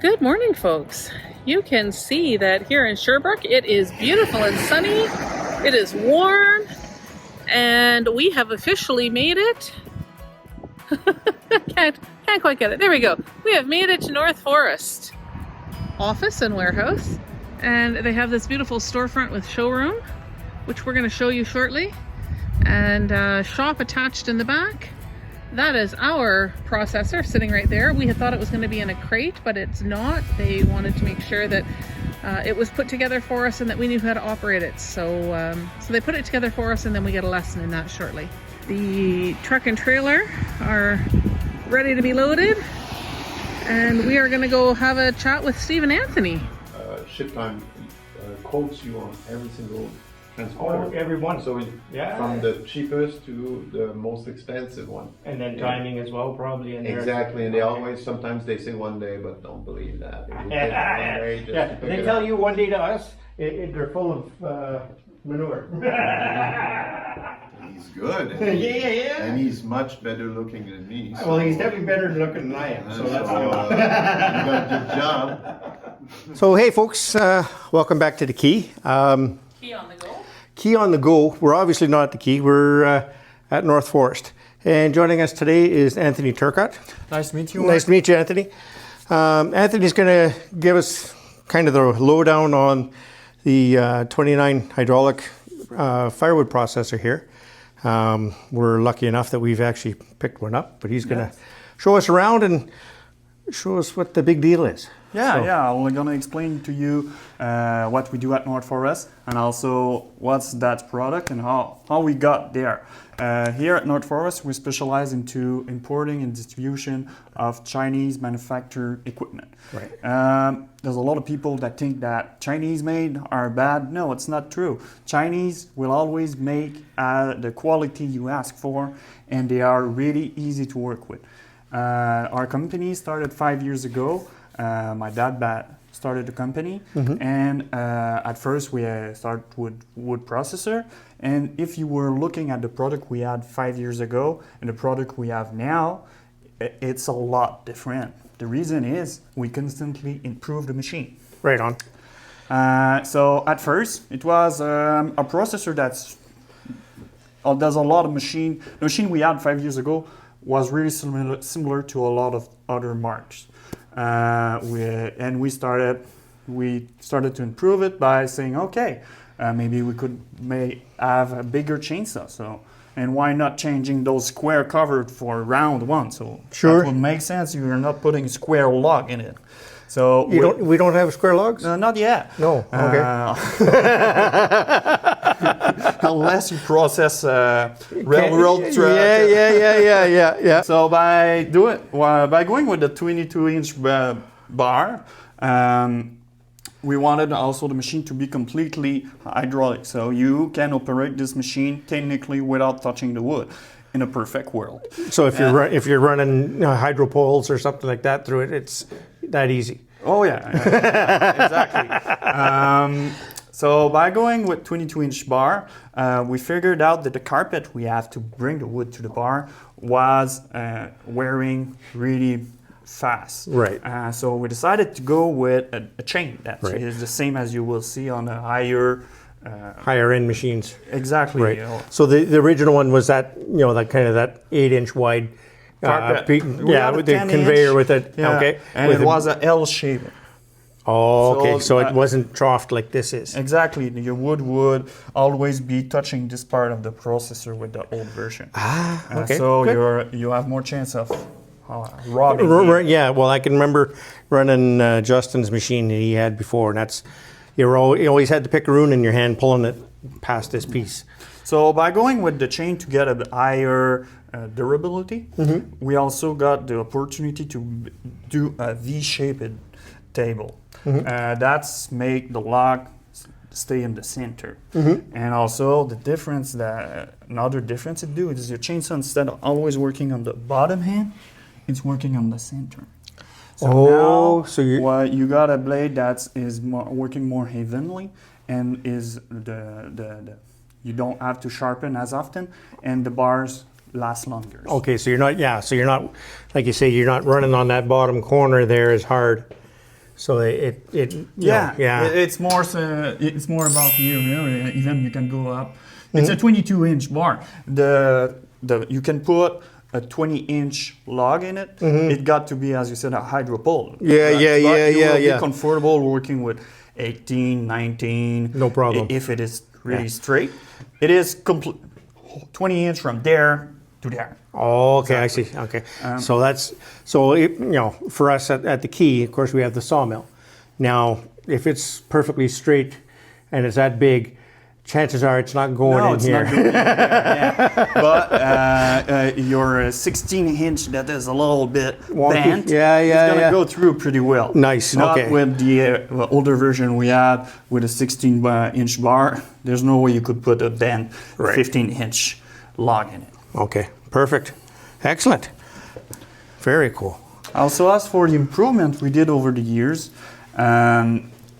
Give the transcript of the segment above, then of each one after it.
Good morning, folks. You can see that here in Sherbrooke, it is beautiful and sunny. It is warm, and we have officially made it. can't quite get it. There we go. We have made it to North Forest office and warehouse, and they have this beautiful storefront with showroom, which we're going to show you shortly, and shop attached in the back. That is our processor sitting right there. We had thought it was going to be in a crate, but it's not. They wanted to make sure that it was put together for us and that we knew how to operate it. So they put it together for us, and then we get a lesson in that shortly. The truck and trailer are ready to be loaded, and we are going to go have a chat with Steve and Anthony. Ship time quotes you on every single transporter. Oh, every one. So yeah, from the cheapest to the most expensive one. And then timing as well, probably. In there. Exactly, and they always, sometimes they say one day, but don't believe that. They will take one day just to pick they it tell up. you one day to us, they're full of manure. He's good. Yeah. And he's much better looking than me. So, Well, he's definitely better looking than I am. So that's you got a good job. So hey folks, welcome back to the Key. Key on the go. Key on the go. We're obviously not at the Key, we're at North Forest. And joining us today is Anthony Turcotte. Nice to meet you. Nice to meet you, Anthony. Anthony's going to give us kind of the lowdown on the 29 hydraulic firewood processor here. We're lucky enough that we've actually picked one up, but he's going to show us around and show us what the big deal is. Yeah, I'm gonna explain to you what we do at North Forest and also what's that product and how we got there. Here at North Forest, we specialize into importing and distribution of Chinese manufactured equipment. Right. There's a lot of people that think that Chinese made are bad. No, it's not true. Chinese will always make the quality you ask for, and they are really easy to work with. Our company started 5 years ago. My dad started the company, and at first we started with wood processor. And if you were looking at the product we had 5 years ago and the product we have now, it's a lot different. The reason is we constantly improve the machine. Right on. So at first it was a processor that's does a lot of machine. The machine we had 5 years ago was really similar to a lot of other marks. We started to improve it by saying, okay, maybe we may have a bigger chainsaw. So, and why not changing those square covered for round one? So Sure. that would make sense. You're not putting a square log in it. So We don't have square logs? not yet. No. Okay. Unless you process railroad track. Yeah. So by going with the 22-inch bar, we wanted also the machine to be completely hydraulic. So you can operate this machine technically without touching the wood in a perfect world. So if you're running hydro poles or something like that through it, it's that easy. Oh yeah, exactly. So by going with 22-inch bar, we figured out that the carpet we have to bring the wood to the bar was wearing really fast. Right. So we decided to go with a chain that Right. is the same as you will see on a higher. Higher end machines. Exactly. Right. You know. So the original one was that, that kind of that 8-inch wide Carpet. We had a with the 10-inch. conveyor with it. Yeah. Okay. And with it was an L shape. Oh, okay. So So, it wasn't troughed like this is. Exactly. Your wood would always be touching this part of the processor with the old version. Okay. So good. you have more chance of robbing. Yeah. Well, I can remember running Justin's machine that he had before, and that's you always had the pickaroon in your hand pulling it past this piece. So by going with the chain to get a higher durability, we also got the opportunity to do a V-shaped table. That's make the log stay in the center. And also the difference another difference it do is your chainsaw, instead of always working on the bottom hand, it's working on the center. So so you got a blade that is working more evenly and is you don't have to sharpen as often, and the bars last longer. Okay, so you're not like you say, you're not running on that bottom corner there as hard. So it you Yeah, know, yeah. It's more about your area. Even you can go up. It's a 22-inch bar. You can put a 20-inch log in it. It got to be, as you said, a hydro pole. Yeah, But yeah, you yeah, will yeah. be comfortable working with 18, 19. No problem. If it is really straight, it is 20-inch from there to there. Oh, okay, I see. Okay, for us at the quay, of course, we have the sawmill. Now, if it's perfectly straight and it's that big, chances are it's not going No, in it's here. not good. Yeah. But your 16-inch that is a little bit Wonky. bent, Yeah, it's gonna go through pretty well. Nice, Not okay. with the older version we had with a 16-inch bar. There's no way you could put a bent 15-inch log in it. Okay, perfect, excellent, very cool. Also, as for the improvement we did over the years,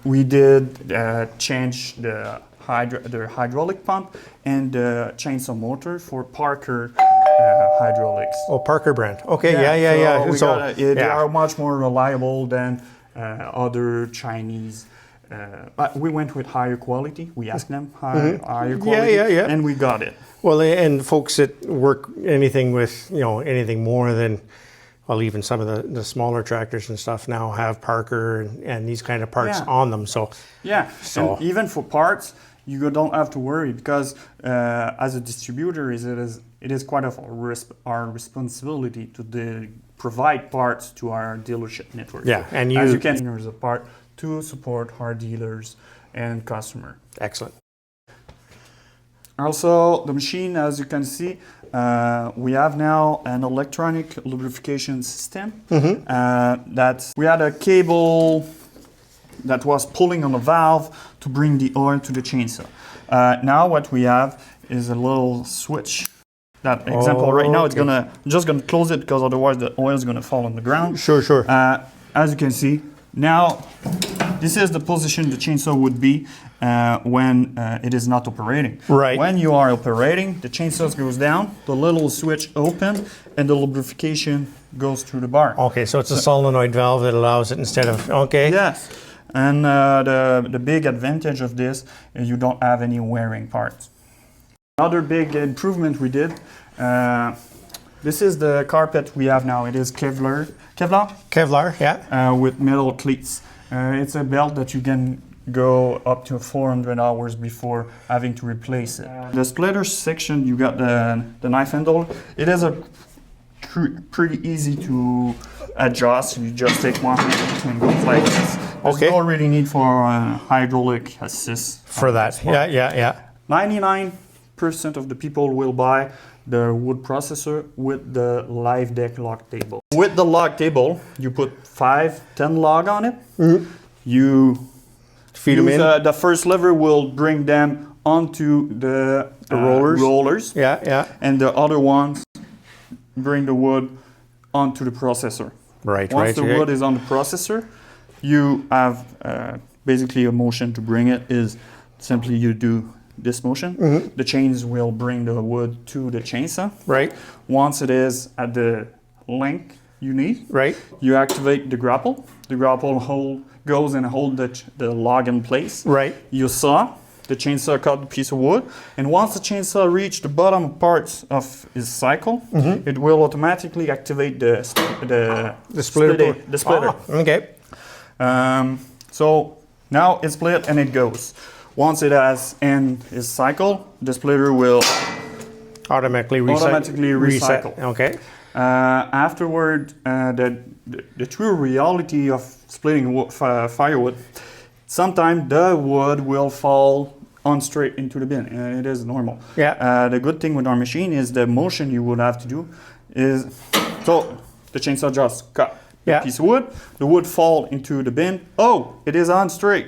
we did change the hydraulic pump and the chainsaw motor for Parker hydraulics. Oh, Parker brand. Okay, yeah. They are much more reliable than other Chinese. But we went with higher quality. We asked them higher quality, Yeah. and we got it. Well, and folks that work anything with, anything more than, well, even some of the smaller tractors and stuff now have Parker and these kind of parts on them. So And even for parts, you don't have to worry because as a distributor, it is quite of our responsibility to provide parts to our dealership network. Yeah, and as you can, there's a part to support our dealers and customer. Excellent. Also, the machine, as you can see, we have now an electronic lubrication system. That we had a cable that was pulling on a valve to bring the oil to the chainsaw. Now what we have is a little switch. That example right now, I'm just gonna close it because otherwise the oil is gonna fall on the ground. Sure. As you can see, now this is the position the chainsaw would be when it is not operating. Right. When you are operating, the chainsaw goes down, the little switch opens, and the lubrication goes through the bar. Okay, so it's a solenoid valve that allows it instead of, okay. Yes. And the big advantage of this is you don't have any wearing parts. Another big improvement we did, this is the carpet we have now. It is Kevlar, Yeah. with metal cleats. It's a belt that you can go up to 400 hours before having to replace it. The splitter section, you got the knife handle. It is pretty easy to adjust. You just take one and go like this. There's no really need for hydraulic assist. For that, yeah. 99% of the people will buy the wood processor with the live deck log table. With the log table, you put 5-10 log on it. You Feed them in. The first lever will bring them onto the rollers. Yeah. And the other ones bring the wood onto the processor. Right. Once the wood is on the processor, you have basically a motion to bring it is simply you do this motion. The chains will bring the wood to the chainsaw. Right. Once it is at the length you need, you activate the grapple. The grapple goes and hold the log in place. Right. You saw the chainsaw cut the piece of wood, and once the chainsaw reaches the bottom parts of its cycle, it will automatically activate the splitter. The splitter. Okay. So now it's split and it goes. Once it has end its cycle, the splitter will Automatically recycle. Okay. Afterward, the true reality of splitting firewood, sometimes the wood will fall on straight into the bin. It is normal. Yeah. The good thing with our machine is the motion you would have to do is, so the chainsaw just cut a piece of wood, the wood fall into the bin. Oh, it is on straight.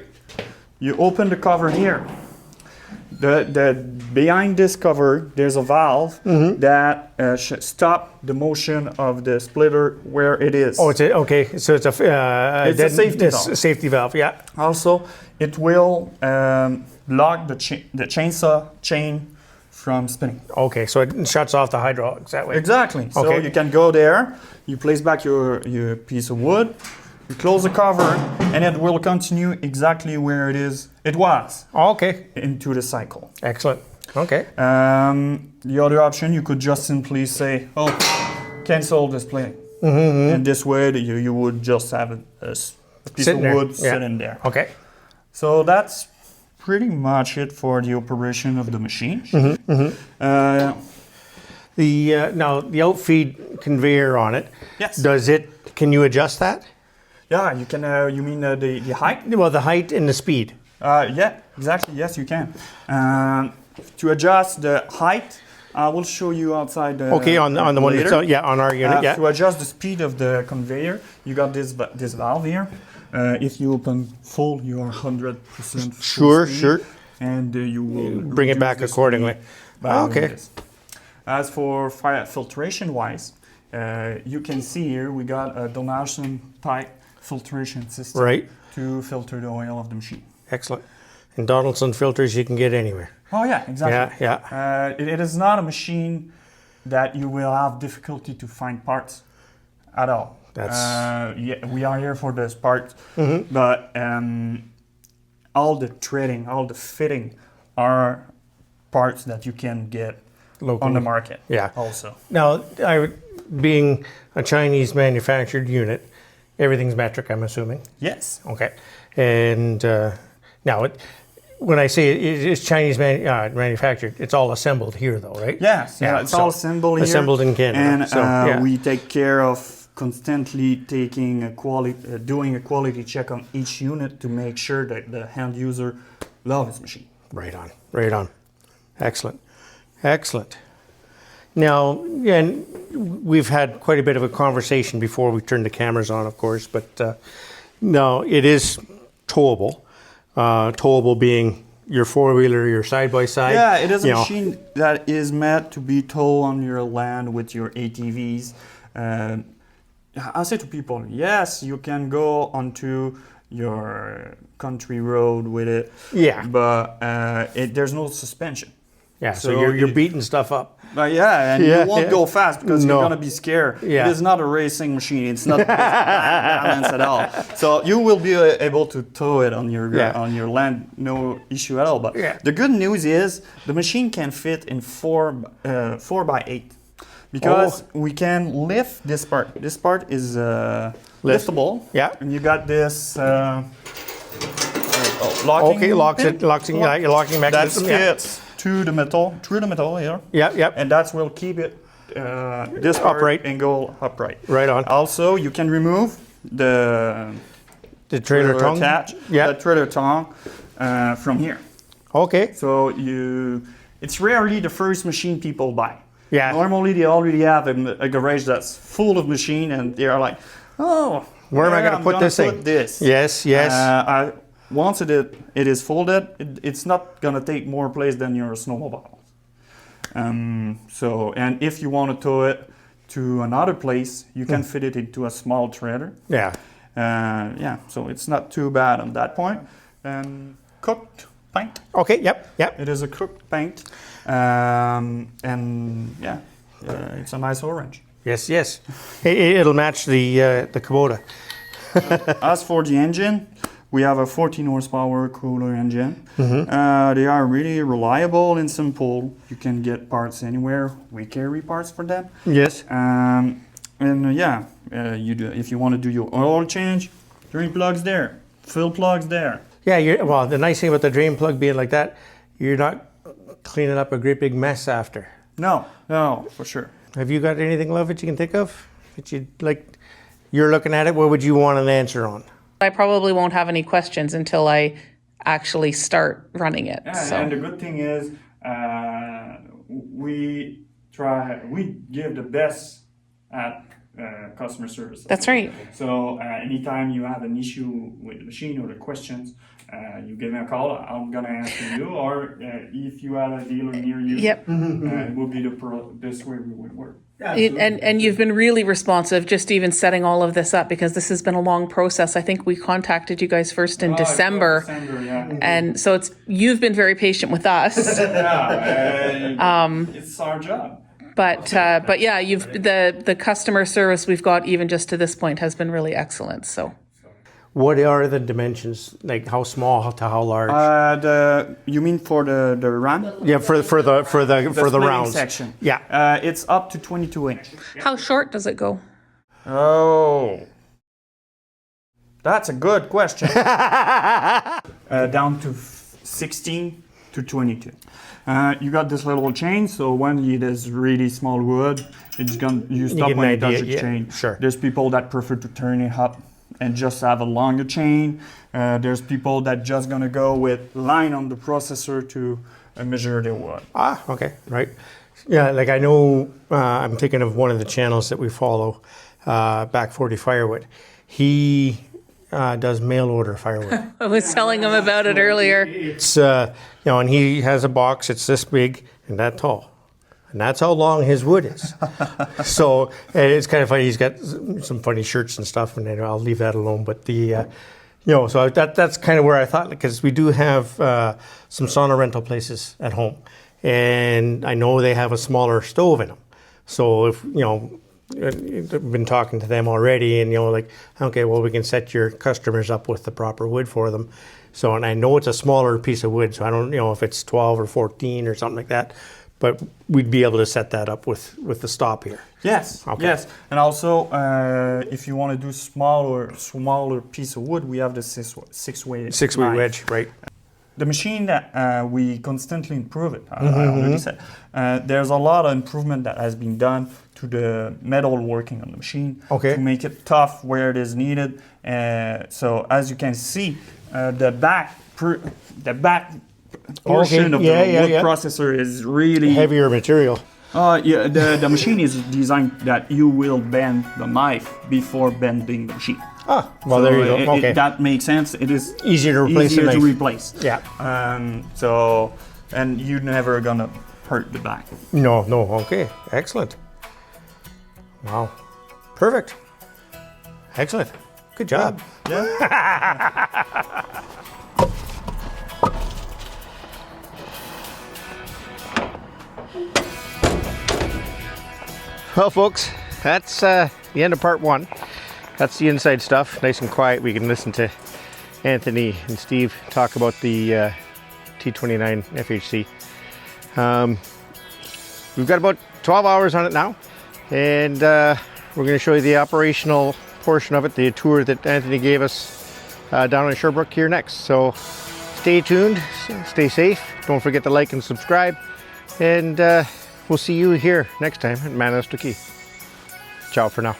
You open the cover here. Behind this cover, there's a valve that stop the motion of the splitter where it is. Oh, okay. So it's a safety valve. Yeah. Also, it will lock the chainsaw chain from spinning. Okay, so it shuts off the hydraulics that way. Exactly. So you can go there, you place back your piece of wood, you close the cover, and it will continue exactly where it was Okay. into the cycle. Excellent. Okay. The other option, you could just simply say, oh, cancel display. And this way you would just have a piece Sitting of there. wood Yeah. sitting there. Okay. So that's pretty much it for the operation of the machine. Now the outfeed conveyor on it. Yes. Can you adjust that? Yeah, you can. You mean the height? Well, the height and the speed. Yeah, exactly. Yes, you can. To adjust the height, I will show you outside. Okay, on the one later. that's on our unit. Yeah. To adjust the speed of the conveyor, you got this valve here. If you open full, you are 100% Sure, sure. and you will Bring it reduce back the accordingly. speed by doing Okay. this. As for fire filtration wise, you can see here we got a Donaldson type filtration system Right. to filter the oil of the machine. Excellent. And Donaldson filters you can get anywhere. Oh yeah, exactly. Yeah. It is not a machine that you will have difficulty to find parts at all. Yeah, we are here for this part, but all the threading, all the fitting are parts that you can get Locally. on the market. Yeah. Also. Now, being a Chinese manufactured unit, everything's metric, I'm assuming. Yes. Okay. And now, when I say it is Chinese manufactured, it's all assembled here, though, right? Yes. Yeah, Yeah. It's so all assembled here. assembled in Canada. And So, yeah. we take care of constantly taking doing a quality check on each unit to make sure that the end user loves his machine. Right on, right on. Excellent, excellent. Now, and we've had quite a bit of a conversation before we turned the cameras on, of course, but no, it is towable. Towable being your four-wheeler, your side-by-side. Yeah, it is a you know. machine that is meant to be towed on your land with your ATVs. I say to people, yes, you can go onto your country road with it. Yeah. But there's no suspension. Yeah, so, So you're it- beating stuff up. But yeah, and Yeah, you won't yeah. go fast because No. you're gonna be scared. Yeah. It is not a racing machine. It's not balance at all. So you will be able to tow it on your land, no issue at all. But Yeah. the good news is the machine can fit in 4x8 because we can lift this part. This part is liftable. Yeah. And you got this locking. Okay, locking that mechanism. Yeah. fits through the metal here. Yeah. And that will keep it this part Upright. and go upright. Right on. Also, you can remove the The trailer tongue. attach Yeah. the trailer tongue from here. Okay. So it's rarely the first machine people buy. Yeah. Normally, they already have a garage that's full of machine, and they are like, "Oh, Where am I going to I'm put gonna this thing?" put this. Yes. Once it is folded, it's not gonna take more place than your snowmobile. And if you want to tow it to another place, you can fit it into a small trailer. Yeah. So it's not too bad on that point. And cooked paint. Okay. Yep. It is a cooked paint, it's a nice orange. Yes. It'll match the Kubota. As for the engine, we have a 14 horsepower cooler engine. They are really reliable and simple. You can get parts anywhere. We carry parts for them. Yes. You do if you want to do your oil change, drain plugs there, fill plugs there. Yeah. Well, the nice thing about the drain plug being like that, you're not cleaning up a great big mess after. No, for sure. Have you got anything, love, that you can think of that you'd like? You're looking at it. What would you want an answer on? I probably won't have any questions until I actually start running it. So. And the good thing is, we give the best at customer service. That's right. So anytime you have an issue with the machine or the questions, you give me a call. I'm gonna answer you. Or if you have a dealer near you, Yep. it will be this way we would work. And you've been really responsive, just even setting all of this up, because this has been a long process. I think we contacted you guys first in December. Yeah. And so you've been very patient with us. It's our job. But yeah, the customer service we've got even just to this point has been really excellent. So what are the dimensions? Like how small to how large? You mean for the ram? Yeah, for the splitting rounds. section. Yeah. It's up to 22 inch. How short does it go? Oh, that's a good question. Down to 16 to 22. You got this little chain, so when it is really small wood, you stop get an when it idea, touches the yeah, chain. sure. There's people that prefer to turn it up and just have a longer chain. There's people that just gonna go with line on the processor to measure the wood. Ah, okay, right. Yeah, like I know, I'm thinking of one of the channels that we follow, Back 40 Firewood. He does mail order firewood. I was telling him about it earlier. It's, and he has a box, it's this big and that tall. And that's how long his wood is. So it's kind of funny. He's got some funny shirts and stuff, and I'll leave that alone. But so that's kind of where I thought, because we do have some sauna rental places at home, and I know they have a smaller stove in them. So if I've been talking to them already, and okay, well, we can set your customers up with the proper wood for them. So, and I know it's a smaller piece of wood, so I don't if it's 12 or 14 or something like that. But we'd be able to set that up with the stop here. Yes, Okay. yes. And also, if you want to do smaller piece of wood, we have the six-way knife. Wedge, right? The machine that we constantly improve it, I already said. There's a lot of improvement that has been done to the metal working on the machine Okay. to make it tough where it is needed. So as you can see, the back portion of the wood processor is really Heavier material. the machine is designed that you will bend the knife before bending the machine. Ah, well, there you go. Okay. That makes sense. It is Easier to replace easier the to knife. replace. Yeah. And you're never gonna hurt the back. No. Okay. Excellent. Wow. Perfect. Excellent. Good job. Well, folks, that's the end of part one. That's the inside stuff. Nice and quiet. We can listen to Anthony and Steve talk about the T29 FHC. We've got about 12 hours on it now, and we're going to show you the operational portion of it, the tour that Anthony gave us down in Sherbrooke here next. So stay tuned, stay safe. Don't forget to like and subscribe, and we'll see you here next time at Manos to Key. Ciao for now.